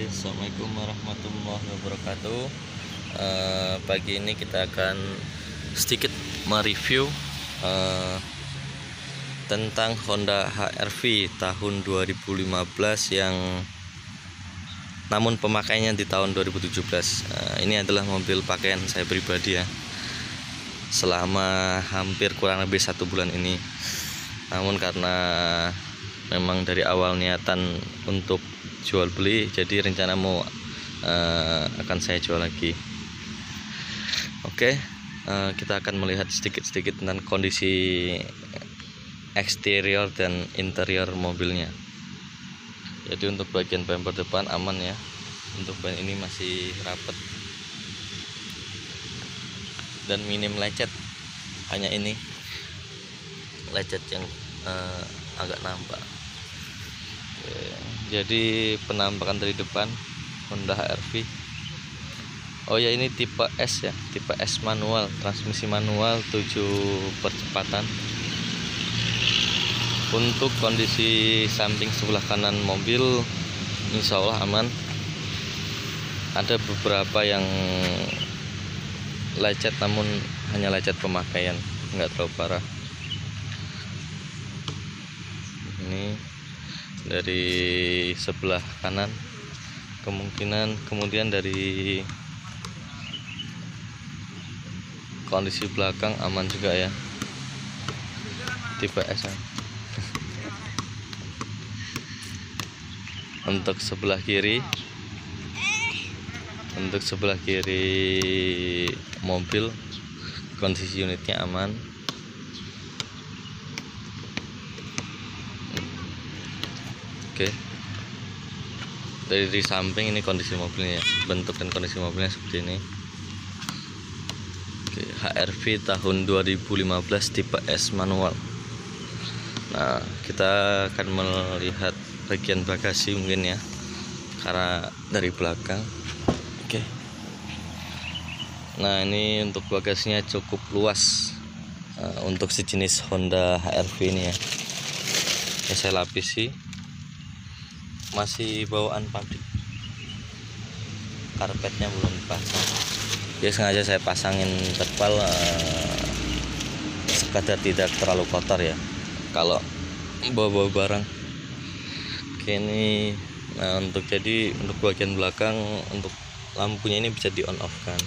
Assalamualaikum warahmatullahi wabarakatuh. Pagi ini kita akan sedikit mereview tentang Honda HR-V tahun 2015 yang namun pemakaiannya di tahun 2017. Ini adalah mobil pakaian saya pribadi ya, selama hampir kurang lebih 1 bulan ini. Namun karena memang dari awal niatan untuk jual beli, jadi rencana mau akan saya jual lagi. Oke, kita akan melihat sedikit-sedikit tentang kondisi eksterior dan interior mobilnya. Jadi untuk bagian bumper depan aman ya, untuk ban ini masih rapet dan minim lecet, hanya ini lecet yang agak nampak. Jadi penampakan dari depan Honda HR-V. Oh ya, ini tipe S ya, tipe S manual, transmisi manual 7 percepatan. Untuk kondisi samping sebelah kanan mobil insya Allah aman. Ada beberapa yang lecet, namun hanya lecet pemakaian, nggak terlalu parah. Ini dari sebelah kanan kemungkinan, kemudian dari kondisi belakang aman juga ya, tipe S ya. Untuk sebelah kiri mobil kondisi unitnya aman. Oke, dari samping ini kondisi mobilnya, bentuk dan kondisi mobilnya seperti ini. Oke, HR-V tahun 2015 tipe S manual. Nah, kita akan melihat bagian bagasi mungkin ya, karena dari belakang. Oke, nah ini untuk bagasinya cukup luas untuk sejenis Honda HR-V ini ya. Ini saya lapisi, masih bawaan pabrik, karpetnya belum dipasang. Ya sengaja saya pasangin terpal sekadar tidak terlalu kotor ya kalau bawa barang. Oke, ini nah untuk bagian belakang, untuk lampunya ini bisa di on off kan.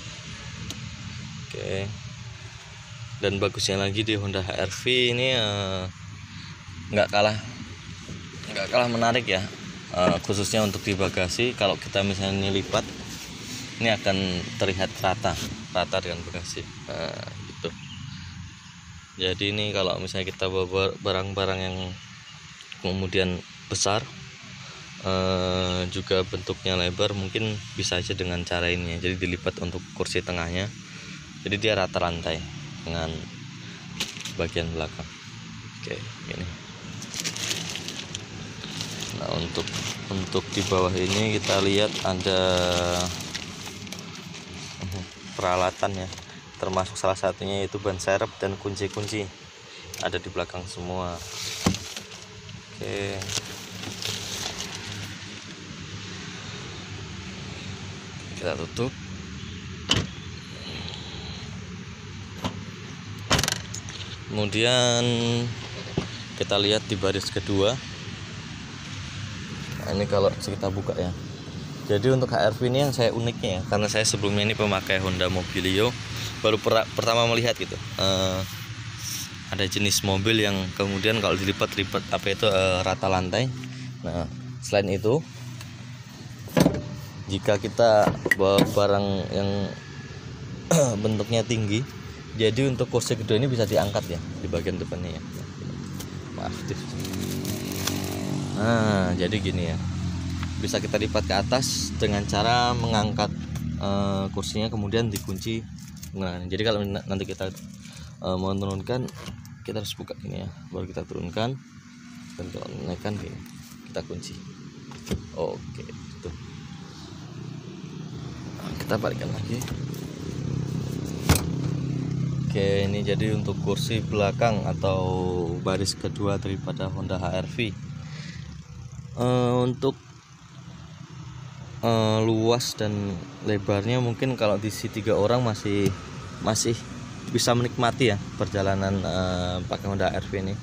Oke, dan bagusnya lagi di Honda HR-V ini nggak kalah menarik ya. Khususnya untuk di bagasi, kalau kita misalnya lipat, ini akan terlihat rata dengan bagasi gitu. Jadi ini kalau misalnya kita bawa barang-barang yang kemudian besar, juga bentuknya lebar, mungkin bisa aja dengan cara ini ya. Jadi dilipat untuk kursi tengahnya, jadi dia rata lantai dengan bagian belakang. Oke, ini. Nah, untuk di bawah ini kita lihat ada peralatan ya, termasuk salah satunya yaitu ban serep dan kunci-kunci ada di belakang semua. Oke, kita tutup. Kemudian kita lihat di baris kedua. Nah, ini kalau kita buka ya. Jadi untuk HR-V ini yang saya uniknya ya, karena saya sebelumnya ini pemakai Honda Mobilio, baru pertama melihat gitu. Ada jenis mobil yang kemudian kalau dilipat-lipat rata lantai. Nah, selain itu, jika kita bawa barang yang bentuknya tinggi, jadi untuk kursi kedua ini bisa diangkat ya di bagian depannya ya. Maaf. Nah, jadi gini ya, bisa kita lipat ke atas dengan cara mengangkat kursinya kemudian dikunci. Nah, jadi kalau nanti kita mau turunkan, kita harus buka gini ya, baru kita turunkan, dan kalau naikkan gini, kita kunci. Oke, itu. Nah, kita balikkan lagi. Oke, ini jadi untuk kursi belakang atau baris kedua daripada Honda HR-V. Untuk luas dan lebarnya mungkin kalau diisi 3 orang masih bisa menikmati ya perjalanan pakai Honda HR-V ini.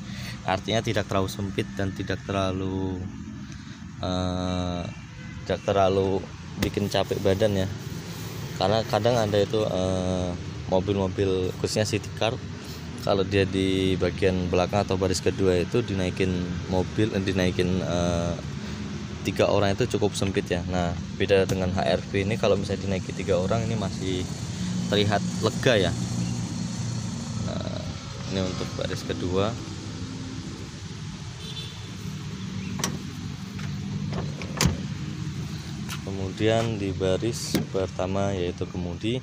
Artinya tidak terlalu sempit dan tidak terlalu bikin capek badan ya, karena kadang ada itu mobil-mobil khususnya city car, kalau dia di bagian belakang atau baris kedua itu dinaikin 3 orang itu cukup sempit ya. Nah beda dengan HR-V ini, kalau misalnya dinaiki 3 orang ini masih terlihat lega ya. Nah, ini untuk baris kedua. Kemudian di baris pertama yaitu kemudi.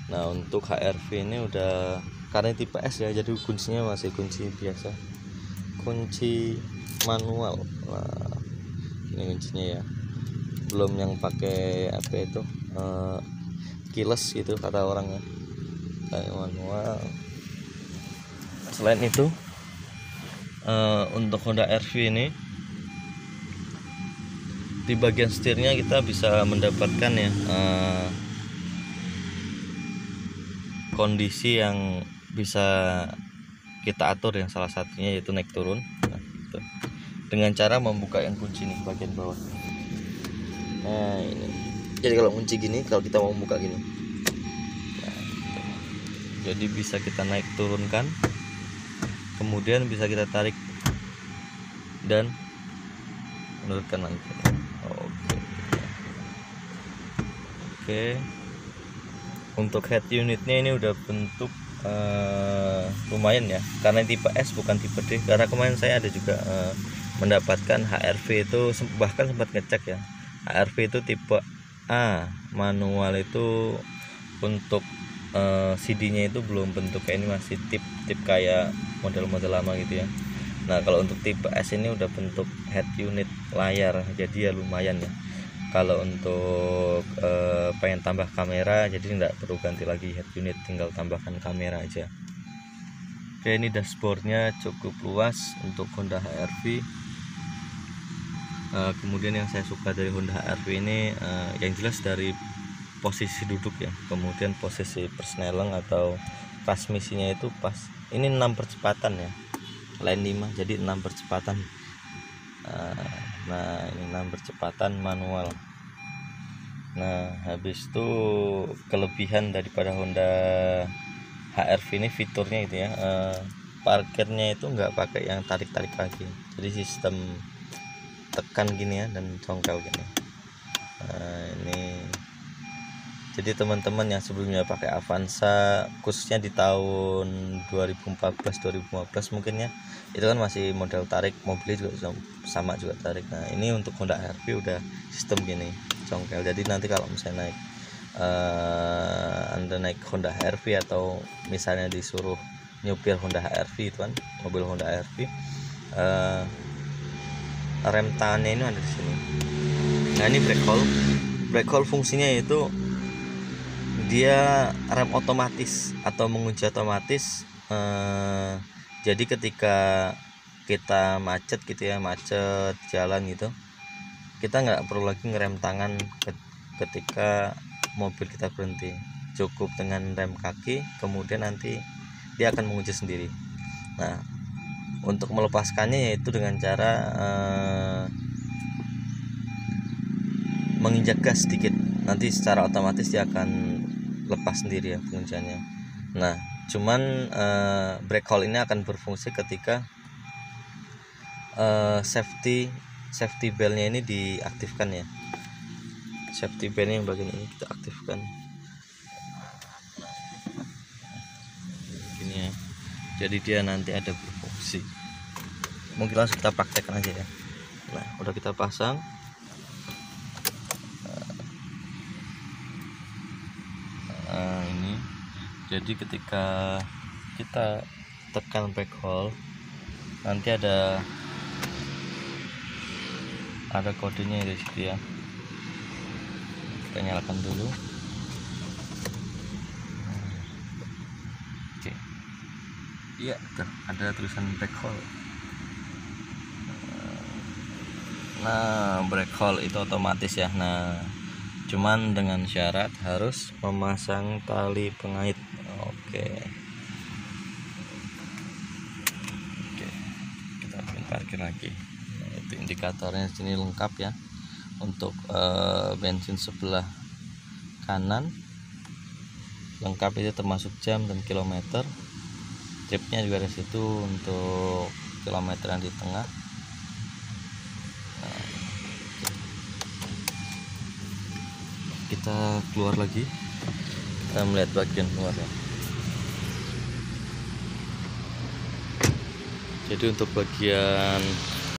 Nah untuk HR-V ini udah, karena tipe S ya, jadi kuncinya masih kunci biasa, kunci manual. Nah, ini kuncinya ya, belum yang pakai apa itu keyless gitu kata orangnya, kayak manual. Selain itu untuk Honda HR-V ini di bagian setirnya kita bisa mendapatkan ya kondisi yang bisa kita atur, yang salah satunya yaitu naik turun. Nah, gitu. Dengan cara membuka yang kunci nih bagian bawah. Nah ini, jadi kalau kunci gini, kalau kita mau buka gini, nah, gitu. Jadi bisa kita naik turunkan, kemudian bisa kita tarik dan menurunkan lagi. Oke. Untuk head unitnya ini udah bentuk lumayan ya, karena tipe S bukan tipe D. Karena kemarin saya ada juga mendapatkan HR-V itu, bahkan sempat ngecek ya, HR-V itu tipe A manual itu untuk CD-nya itu belum bentuknya, ini masih tip kayak model-model lama gitu ya. Nah kalau untuk tipe S ini udah bentuk head unit layar, jadi ya lumayan ya. Kalau untuk pengen tambah kamera, jadi nggak perlu ganti lagi head unit, tinggal tambahkan kamera aja. Oke, ini dashboardnya cukup luas untuk Honda HR-V. Kemudian yang saya suka dari Honda HR-V ini yang jelas dari posisi duduk ya, kemudian posisi persneleng atau transmisinya itu pas. Ini 6 percepatan ya, lain 5, jadi 6 percepatan. Nah ini 6 percepatan manual. Nah habis itu kelebihan daripada Honda HR-V ini fiturnya itu ya, parkirnya itu nggak pakai yang tarik-tarik kaki, jadi sistem tekan gini ya dan congkel gini. Nah ini, jadi teman-teman yang sebelumnya pakai Avanza, khususnya di tahun 2014-2015 mungkin ya, itu kan masih model tarik, mobilnya juga sama juga tarik. Nah ini untuk Honda HR-V udah sistem gini congkel, jadi nanti kalau misalnya Anda naik Honda HR-V atau misalnya disuruh nyupir Honda HR-V, itu kan mobil Honda HR-V, rem tangannya ini ada di sini. Nah ini brake hold fungsinya yaitu dia rem otomatis atau mengunci otomatis. Jadi ketika kita macet gitu ya, macet jalan gitu, kita nggak perlu lagi ngerem tangan ketika mobil kita berhenti, cukup dengan rem kaki, kemudian nanti dia akan mengunci sendiri. Nah untuk melepaskannya yaitu dengan cara menginjak gas sedikit, nanti secara otomatis dia akan lepas sendiri ya pengunciannya. Nah cuman brake hold ini akan berfungsi ketika safety beltnya ini diaktifkan ya. Safety beltnya yang bagian ini kita aktifkan gini ya, jadi dia nanti ada berfungsi. Mungkin langsung kita praktekkan aja ya. Nah udah kita pasang. Nah ini, jadi ketika kita tekan brake hold, nanti ada kodenya di situ ya. Kita nyalakan dulu. Oke. Iya, ada tulisan brake hold. Nah brake hold itu otomatis ya. Nah cuman dengan syarat harus memasang tali pengait. Oke, kita parkir lagi. Itu indikatornya sini lengkap ya. Untuk bensin sebelah kanan lengkap, itu termasuk jam dan kilometer. Tripnya juga di situ untuk kilometer yang di tengah. Kita keluar lagi, kita melihat bagian luarnya. Jadi untuk bagian